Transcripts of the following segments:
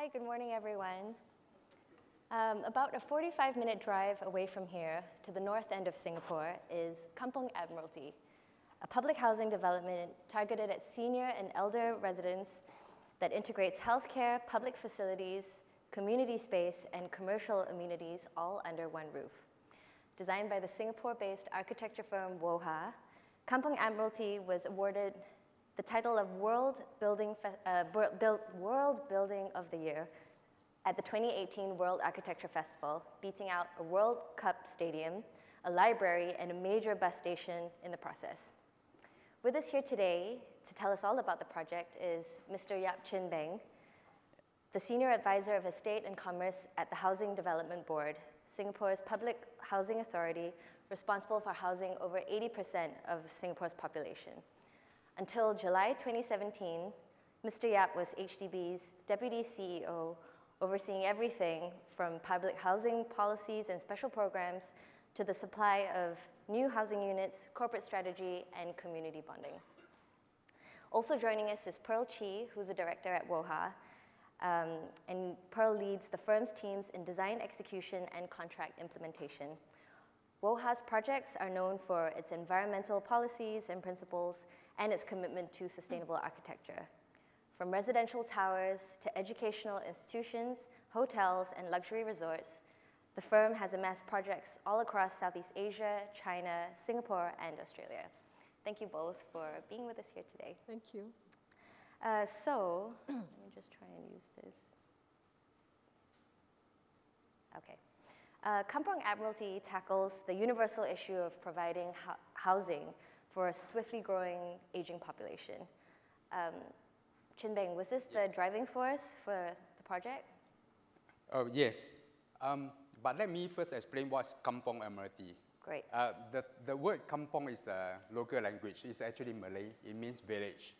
Hi, good morning, everyone. About a 45-minute drive away from here to the north end of Singapore is Kampung Admiralty, a public housing development targeted at senior and elder residents that integrates healthcare, public facilities, community space, and commercial amenities all under one roof. Designed by the Singapore-based architecture firm WOHA, Kampung Admiralty was awarded the title of World Building of the Year at the 2018 World Architecture Festival, beating out a World Cup stadium, a library, and a major bus station in the process. With us here today to tell us all about the project is Mr. Yap Chin Beng, the Senior Advisor of Estate and Commerce at the Housing Development Board, Singapore's public housing authority responsible for housing over 80% of Singapore's population. Until July 2017, Mr. Yap was HDB's Deputy CEO, overseeing everything from public housing policies and special programs to the supply of new housing units, corporate strategy, and community bonding. Also joining us is Chee, who's a director at WOHA, and Pearl leads the firm's teams in design execution and contract implementation. WOHA's projects are known for its environmental policies and principles and its commitment to sustainable architecture. From residential towers to educational institutions, hotels, and luxury resorts, the firm has amassed projects all across Southeast Asia, China, Singapore, and Australia. Thank you both for being with us here today. Thank you. Let me just try and use this. Okay. Kampung Admiralty tackles the universal issue of providing housing for a swiftly growing aging population. Chin Beng, was this the driving force for the project? Yes. But let me first explain what's Kampung Admiralty. Great. The word Kampung is a local language. It's actually Malay. It means village.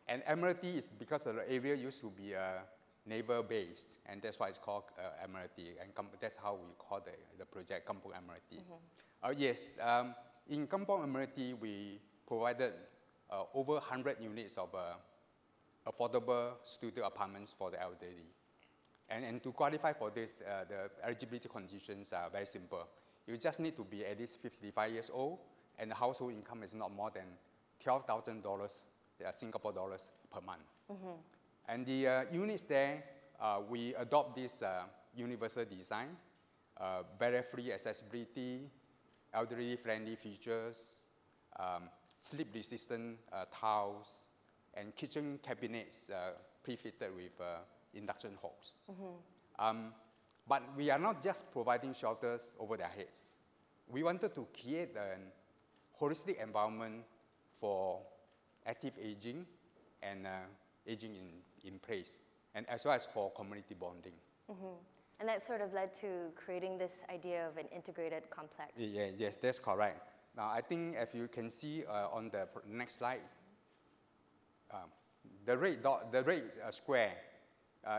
And Admiralty is because the area used to be a naval base, and that's why it's called Admiralty. And that's how we call the project Kampung Admiralty. Yes. In Kampung Admiralty, we provided over 100 units of affordable studio apartments for the elderly. And to qualify for this, the eligibility conditions are very simple. You just need to be at least 55 years old, and the household income is not more than $12,000 Singapore dollars per month. And the units there, we adopt this universal design, barrier-free accessibility, elderly-friendly features, sleep-resistant tiles, and kitchen cabinets pre-fitted with induction hobs. But we are not just providing shelters over their heads. We wanted to create a holistic environment for active aging and aging in place, and as well as for community bonding. And that sort of led to creating this idea of an integrated complex. Yeah, yes, that's correct. Now, I think if you can see on the next slide, the red square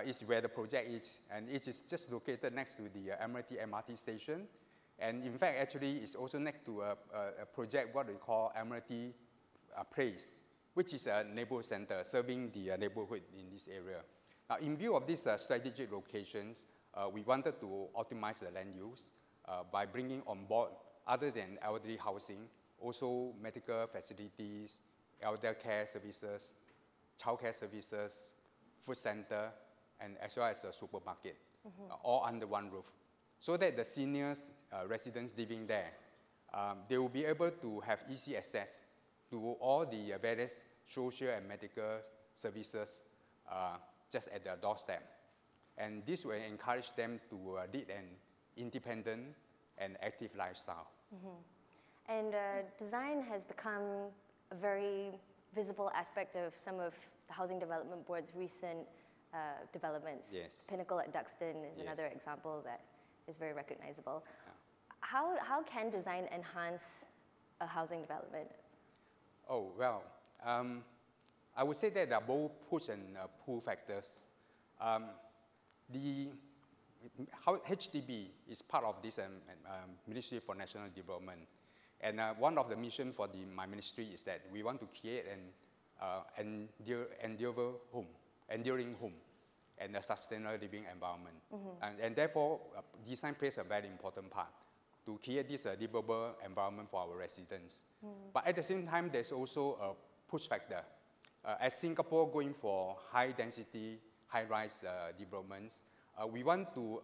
is where the project is, and it is just located next to the Admiralty MRT station. And in fact, actually, it's also next to a project what we call Admiralty Place, which is a neighborhood center serving the neighborhood in this area. Now, in view of these strategic locations, we wanted to optimize the land use by bringing on board, other than elderly housing, also medical facilities, elder care services, childcare services, food center, and as well as a supermarket, all under one roof, so that the seniors residents living there, they will be able to have easy access to all the various social and medical services just at their doorstep. And this will encourage them to lead an independent and active lifestyle. And design has become a very visible aspect of some of the Housing Development Board's recent developments. Yes. Pinnacle at Duxton is another example that is very recognizable. How can design enhance a housing development? Oh, well, I would say that there are both push and pull factors. HDB is part of this Ministry for National Development. And one of the missions for my ministry is that we want to create an enduring home. and a sustainable living environment. And therefore, design plays a very important part to create this livable environment for our residents. But at the same time, there's also a push factor. As Singapore going for high density, high-rise developments, we want to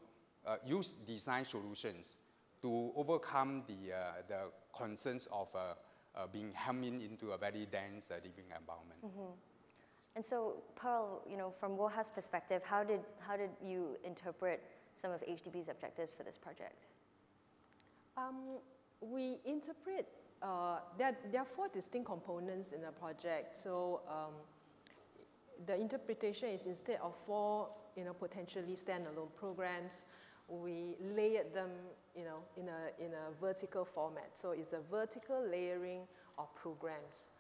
use design solutions to overcome the concerns of being hemmed into a very dense living environment. And so, Pearl, from WOHA's perspective, how did you interpret some of HDB's objectives for this project? We interpret, there are 4 distinct components in the project. So the interpretation is instead of 4 potentially standalone programs, we layered them in a vertical format. So it's a vertical layering of programs.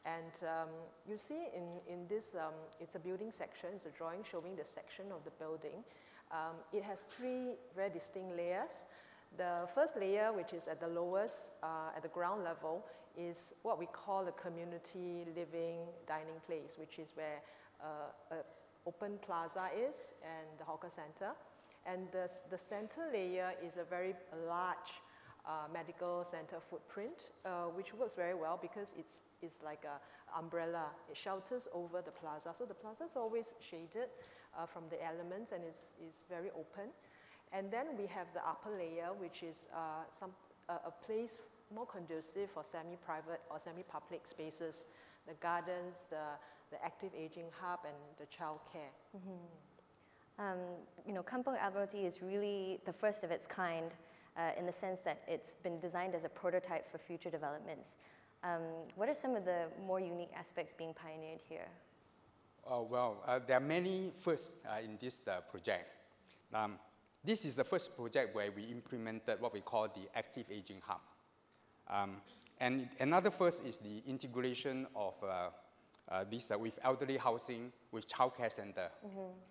And you see in this, it's a building section, it's a drawing showing the section of the building. It has 3 very distinct layers. The first layer, which is at the lowest, at the ground level, is what we call a community living dining place, which is where an open plaza is and the hawker center. And the center layer is a very large medical center footprint, which works very well because it's like an umbrella. It shelters over the plaza. So the plaza is always shaded from the elements and is very open. And then we have the upper layer, which is a place more conducive for semi-private or semi-public spaces, the gardens, the active aging hub, and the child care. Kampung Admiralty is really the first of its kind in the sense that it's been designed as a prototype for future developments. What are some of the more unique aspects being pioneered here? There are many firsts in this project. This is the first project where we implemented what we call the active aging hub. And another first is the integration of this with elderly housing with childcare center.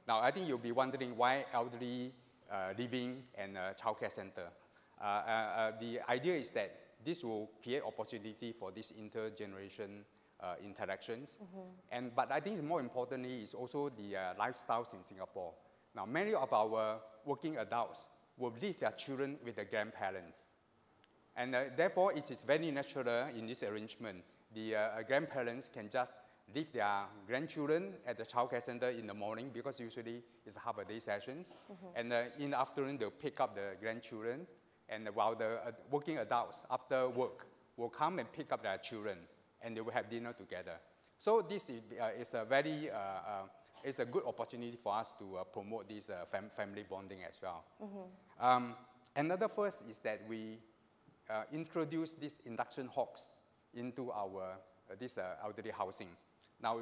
Now, I think you'll be wondering why elderly living and childcare center. The idea is that this will create opportunity for this intergeneration interactions. But I think more importantly is also the lifestyles in Singapore. Now, many of our working adults will leave their children with their grandparents. And therefore, it is very natural in this arrangement. The grandparents can just leave their grandchildren at the childcare center in the morning because usually it's half-a-day sessions. And in the afternoon, they'll pick up the grandchildren. And while the working adults after work will come and pick up their children and they will have dinner together. So this is a very it's a good opportunity for us to promote this family bonding as well. Another first is that we introduce this induction hogs into our this elderly housing. Now,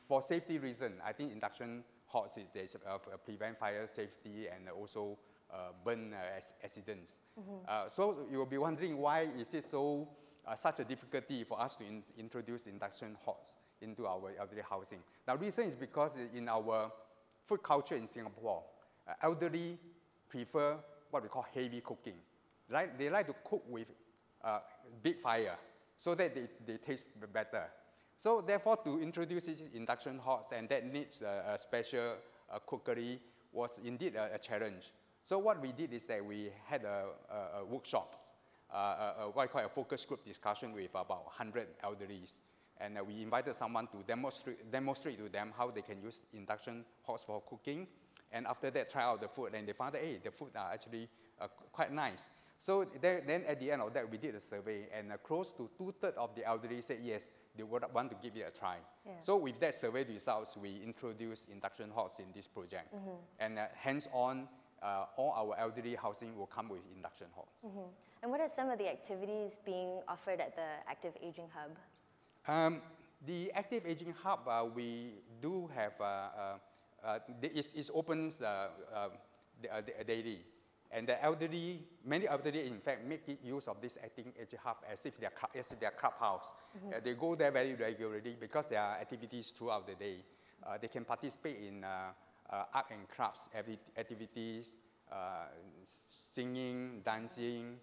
for safety reason, I think induction hogs is prevent fire safety and also burn accidents. So you will be wondering why is it so such a difficulty for us to introduce induction hogs into our elderly housing. Now, reason is because in our food culture in Singapore, elderly prefer what we call heavy cooking. Right? They like to cook with big fire so that they taste better. So therefore, to introduce these induction hogs and that needs a special cookery was indeed a challenge. So what we did is that we had a workshops, what I call a focus group discussion with about 100 elderlies. And we invited someone to demonstrate to them how they can use induction hogs for cooking. And after that, try out the food, and they found that, hey, the food are actually quite nice. So then at the end of that, we did a survey, and close to 2/3 of the elderly said yes, they would want to give it a try. So with that survey results, we introduced induction hogs in this project. And hands-on, all our elderly housing will come with induction hogs. And what are some of the activities being offered at the Active Aging Hub? The Active Aging Hub, we do have, it opens daily. And the elderly, many elderly, in fact, make use of this Active Aging Hub as if they're clubhouse. They go there very regularly because there are activities throughout the day. They can participate in art and crafts activities, singing, dancing,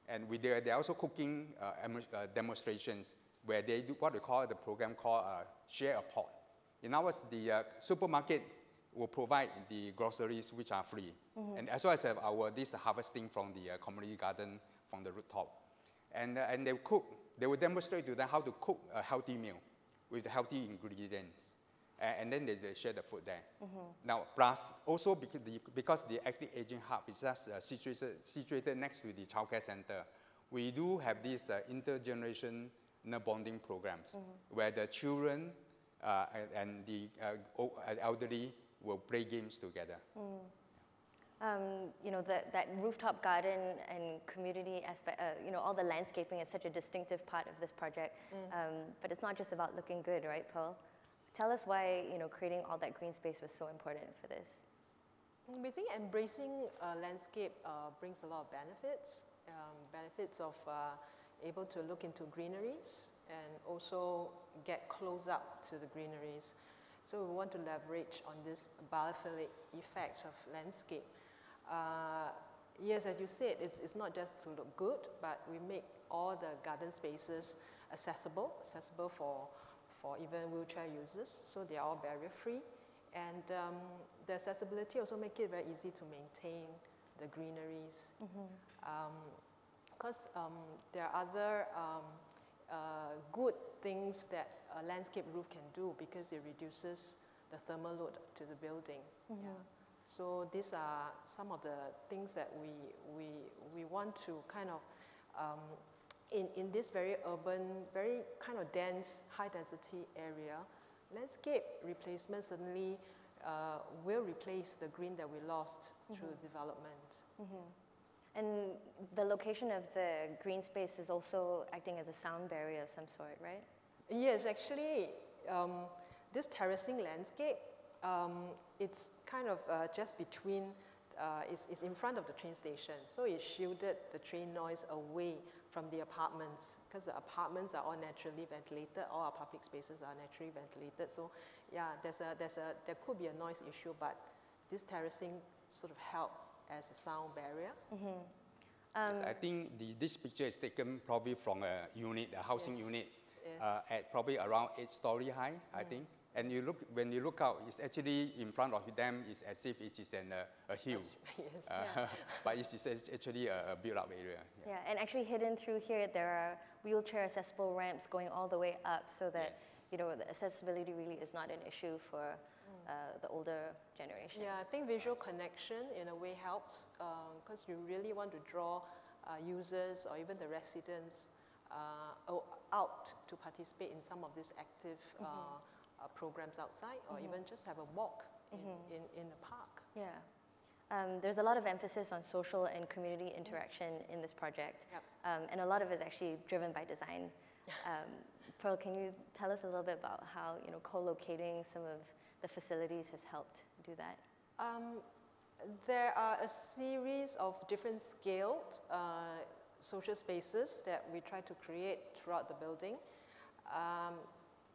and they're also cooking demonstrations where they do what we call the program called Share a Pot. In other words, the supermarket will provide the groceries which are free. And as well as this harvesting from the community garden from the rooftop. And they cook, they will demonstrate to them how to cook a healthy meal with healthy ingredients. And then they share the food there. Now, plus also because the Active Aging Hub is just situated next to the childcare center, we do have these intergenerational bonding programs where the children and the elderly will play games together. You know, that rooftop garden and community aspect, you know, all the landscaping is such a distinctive part of this project. But it's not just about looking good, right, Pearl? Tell us why, you know, creating all that green space was so important for this. We think embracing landscape brings a lot of benefits. Benefits of able to look into greeneries and also get close up to the greeneries. So we want to leverage on this biophilic effect of landscape. Yes, as you said, it's not just to look good, but we make all the garden spaces accessible for even wheelchair users, so they are all barrier-free. And the accessibility also make it very easy to maintain the greeneries. Because there are other good things that a landscape roof can do because it reduces the thermal load to the building. So these are some of the things that we want to kind of, in this very urban, very kind of dense, high density area, landscape replacement certainly will replace the green that we lost through development. And the location of the green space is also acting as a sound barrier of some sort, right? Yes, actually, this terracing landscape, it's kind of just between, it's in front of the train station. So it shielded the train noise away from the apartments, because the apartments are all naturally ventilated, all our public spaces are naturally ventilated. So yeah, there could be a noise issue, but this terracing sort of helped as a sound barrier. Yes, I think this picture is taken probably from a unit, a housing unit, at probably around 8-story high, I think. And when you look out, it's actually in front of them, it's as if it is a hill. But it's actually a built-up area. Yeah, and actually hidden through here, there are wheelchair accessible ramps going all the way up, so that you know, the accessibility really is not an issue for the older generation. Yeah, I think visual connection in a way helps, because you really want to draw users or even the residents out to participate in some of these active programs outside, or even just have a walk in the park. Yeah. There's a lot of emphasis on social and community interaction in this project, and a lot of it is actually driven by design. Pearl, can you tell us a little bit about how, you know, co-locating some of the facilities has helped do that? There are a series of different scaled social spaces that we try to create throughout the building.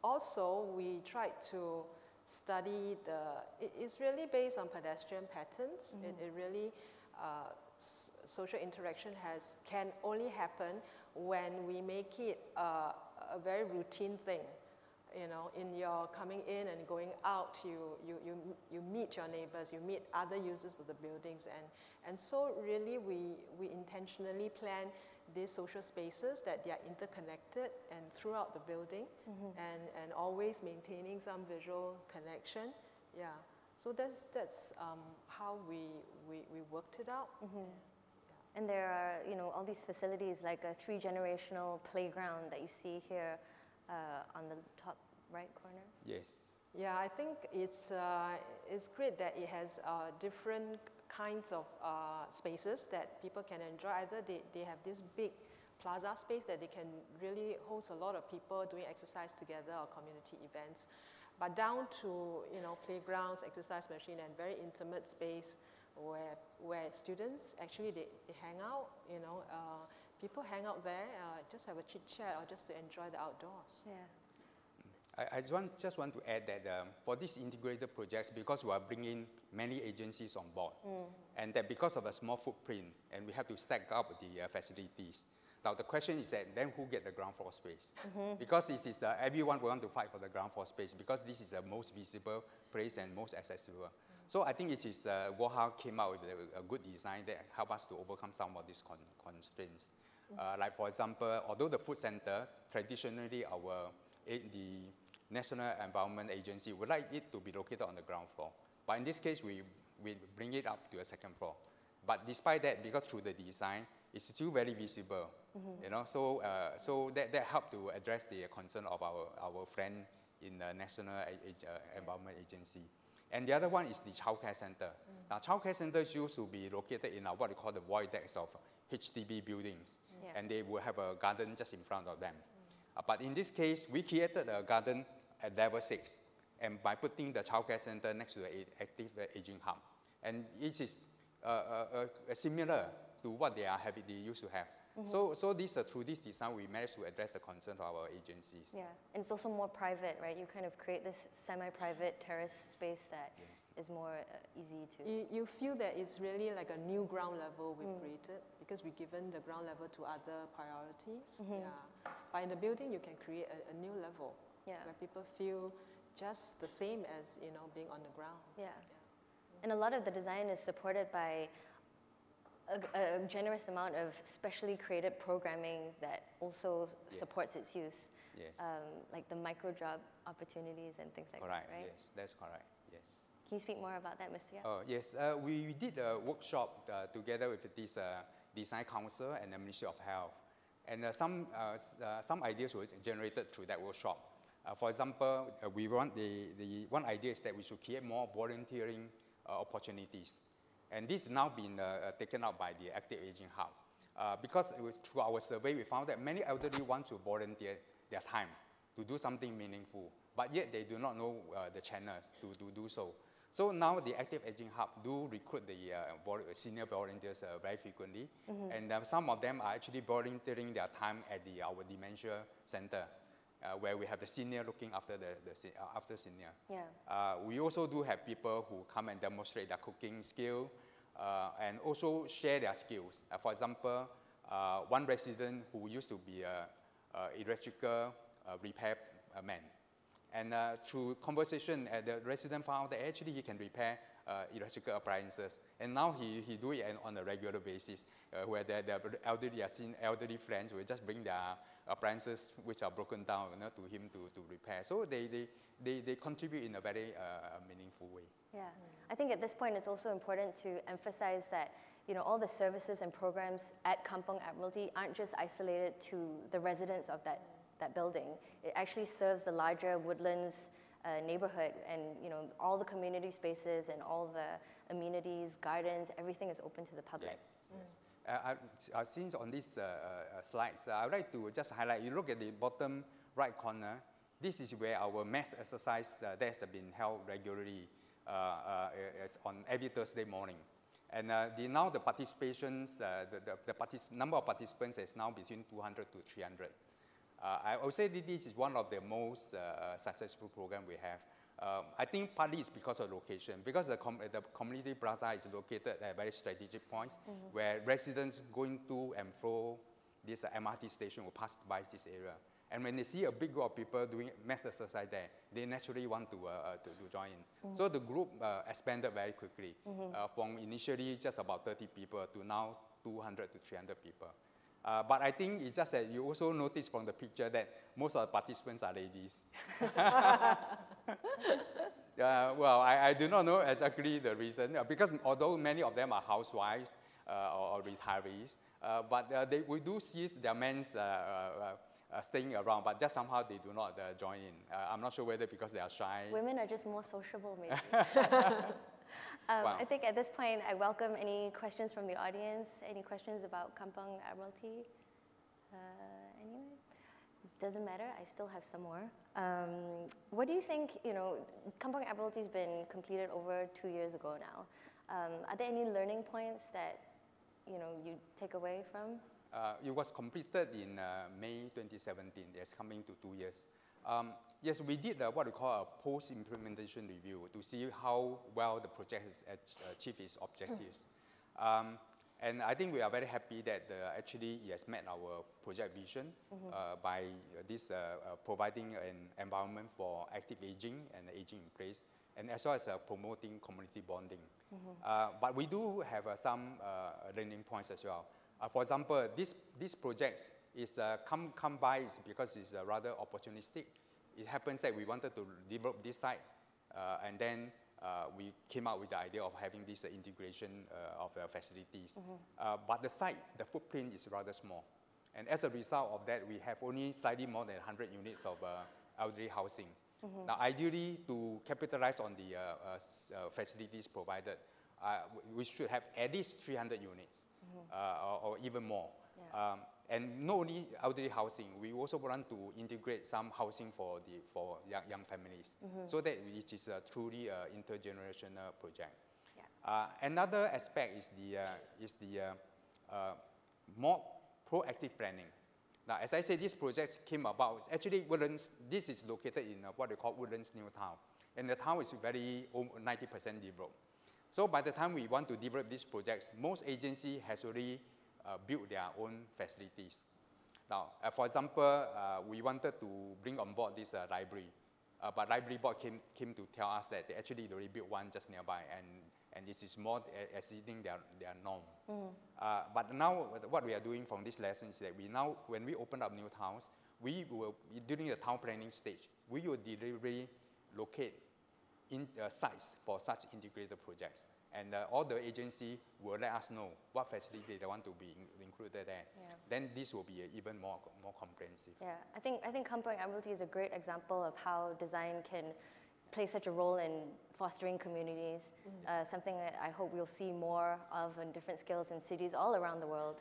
Also, we tried to study it's really based on pedestrian patterns. It really, social interaction can only happen when we make it a very routine thing. You know, in your coming in and going out, you meet your neighbors, you meet other users of the buildings, and so really we intentionally plan these social spaces that they are interconnected and throughout the building, and always maintaining some visual connection. Yeah, so that's how we worked it out. And there are, you know, all these facilities like a 3-generational playground that you see here on the top right corner. Yes. Yeah, I think it's great that it has different kinds of spaces that people can enjoy. Either they have this big plaza space that they can really host a lot of people doing exercise together or community events, but down to, you know, playgrounds, exercise machine, and very intimate space where students actually they hang out. You know, people hang out there, just have a chit chat or just to enjoy the outdoors. Yeah. I just want to add that for these integrated projects, because we are bringing many agencies on board, and that because of a small footprint, and we have to stack up the facilities. Now the question is that then who get the ground floor space? Because this is everyone will want to fight for the ground floor space because this is the most visible place and most accessible. So I think it is WOHA came out with a good design that help us to overcome some of these constraints. Like for example, although the food center, traditionally the National Environment Agency would like it to be located on the ground floor. But in this case, we bring it up to a second floor. But despite that, because through the design, it's still very visible. You know, so that helped to address the concern of our friend in the National Environment Agency. And the other one is the childcare center. Now, childcare centers used to be located in what we call the void decks of HDB buildings. And they will have a garden just in front of them. But in this case, we created a garden at level 6, and by putting the childcare center next to the active aging hub. And it is similar to what they used to have. So through this design, we managed to address the concern of our agencies. Yeah, and it's also more private, right? You kind of create this semi-private terrace space that is more easy to... You feel that it's really like a new ground level we've created, because we've given the ground level to other priorities. But in the building, you can create a new level where people feel just the same as, you know, being on the ground. And a lot of the design is supported by a generous amount of specially created programming that also supports its use. Like the micro job opportunities and things like that, right? Yes, that's correct, yes. Can you speak more about that, Mr. Yap? Oh, yes, we did a workshop together with this Design Council and the Ministry of Health. And some ideas were generated through that workshop. For example, one idea is that we should create more volunteering opportunities. And this has now been taken up by the Active Aging Hub. Because through our survey, we found that many elderly want to volunteer their time to do something meaningful, but yet they do not know the channel to do so. So now the Active Aging Hub do recruit the senior volunteers very frequently, and some of them are actually volunteering their time at our dementia center, where we have the senior looking after after senior. We also do have people who come and demonstrate their cooking skill and also share their skills. For example, one resident who used to be an electrical repair man. And through conversation, the resident found that actually he can repair electrical appliances. And now he do it on a regular basis, where the elderly friends will just bring their appliances which are broken down, you know, to him to repair. So they contribute in a very meaningful way. I think at this point it's also important to emphasize that, you know, all the services and programs at Kampung Admiralty aren't just isolated to the residents of that building. It actually serves the larger Woodlands neighborhood, and, you know, all the community spaces and all the amenities, gardens, everything is open to the public. I've seen on these slides, I would like to just highlight, you look at the bottom right corner, this is where our mass exercise that has been held regularly on every Thursday morning. And now the participations, the number of participants is now between 200 to 300. I would say that this is one of the most successful programs we have. I think partly it's because of location, because the community plaza is located at very strategic points where residents going to and fro this MRT station will pass by this area. And when they see a big group of people doing mass exercise there, they naturally want to join in. So the group expanded very quickly, from initially just about 30 people to now 200 to 300 people. But I think it's just that you also notice from the picture that most of the participants are ladies. Well, I do not know exactly the reason, because although many of them are housewives or retirees, but we do see their men staying around, but just somehow they do not join in. I'm not sure whether because they are shy. Women are just more sociable, maybe. I think at this point, I welcome any questions from the audience. Any questions about Kampung Admiralty? Anyone? Doesn't matter, I still have some more. What do you think, you know, Kampung Admiralty has been completed over 2 years ago now. Are there any learning points that, you know, you take away from? It was completed in May 2017. It's coming to 2 years. Yes, we did what we call a post-implementation review to see how well the project has achieved its objectives. And I think we are very happy that actually it has met our project vision by this providing an environment for active aging and aging in place. and as well as promoting community bonding. But we do have some learning points as well. For example, this project is come by because it's rather opportunistic. It happens that we wanted to develop this site, and then we came out with the idea of having this integration of facilities. But the site, the footprint is rather small. And as a result of that, we have only slightly more than 100 units of elderly housing. Now, ideally, to capitalize on the facilities provided, we should have at least 300 units or even more. Yeah. And not only elderly housing, we also want to integrate some housing for young families, so that it is a truly intergenerational project. Yeah. Another aspect is the more proactive planning. Now, as I said, this project came about. Actually, Woodlands. This is located in what they call Woodlands New Town, and the town is very 90% developed. So by the time we want to develop these projects, most agencies has already built their own facilities. Now, for example, we wanted to bring on board this library, but library board came to tell us that they actually already built one just nearby, and this is more exceeding their norm. But now, what we are doing from this lesson is that when we open up new towns, we will, during the town planning stage, we will deliberately locate sites for such integrated projects. And all the agency will let us know what facility they want to be included there. Yeah. Then this will be even more comprehensive. Yeah, I think Kampung Admiralty is a great example of how design can play such a role in fostering communities, something that I hope we'll see more of in different scales in cities all around the world.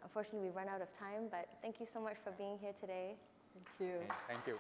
Unfortunately, we've run out of time, but thank you so much for being here today. Thank you. Okay, thank you.